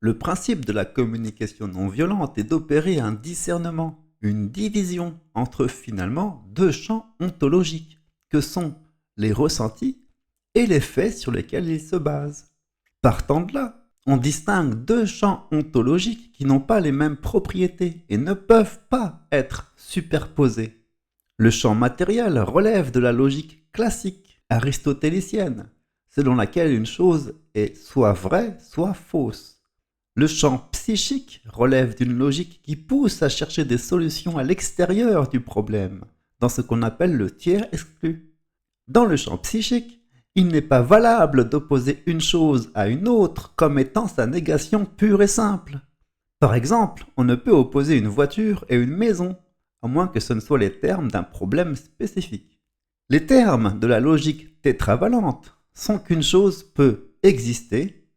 Le principe de la communication non violente est d'opérer un discernement, une division entre finalement deux champs ontologiques, que sont les ressentis et les faits sur lesquels ils se basent. Partant de là, on distingue deux champs ontologiques qui n'ont pas les mêmes propriétés et ne peuvent pas être superposés. Le champ matériel relève de la logique classique aristotélicienne, selon laquelle une chose est soit vraie, soit fausse. Le champ psychique relève d'une logique qui pousse à chercher des solutions à l'extérieur du problème, dans ce qu'on appelle le tiers exclu. Dans le champ psychique, il n'est pas valable d'opposer une chose à une autre comme étant sa négation pure et simple. Par exemple, on ne peut opposer une voiture et une maison, à moins que ce ne soient les termes d'un problème spécifique. Les termes de la logique tétravalente sont qu'une chose peut exister,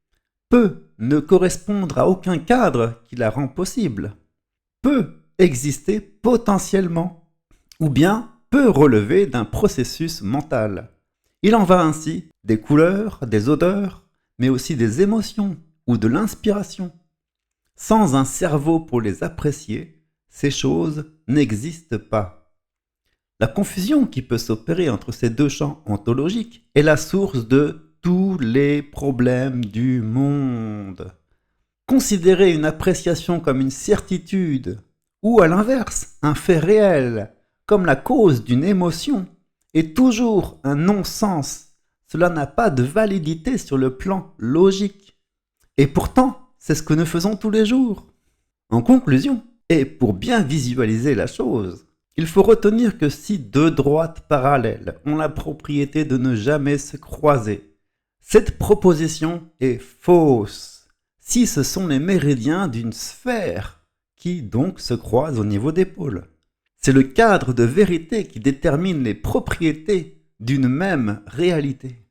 peut ne correspondre à aucun cadre qui la rend possible, peut exister potentiellement, ou bien peut relever d'un processus mental. Il en va ainsi des couleurs, des odeurs, mais aussi des émotions ou de l'inspiration. Sans un cerveau pour les apprécier, ces choses n'existent pas. La confusion qui peut s'opérer entre ces deux champs ontologiques est la source de tous les problèmes du monde. Considérer une appréciation comme une certitude, ou à l'inverse, un fait réel, comme la cause d'une émotion, est toujours un non-sens. Cela n'a pas de validité sur le plan logique. Et pourtant, c'est ce que nous faisons tous les jours. En conclusion, et pour bien visualiser la chose, il faut retenir que si deux droites parallèles ont la propriété de ne jamais se croiser, cette proposition est fausse, si ce sont les méridiens d'une sphère qui donc se croisent au niveau des pôles. C'est le cadre de vérité qui détermine les propriétés d'une même réalité.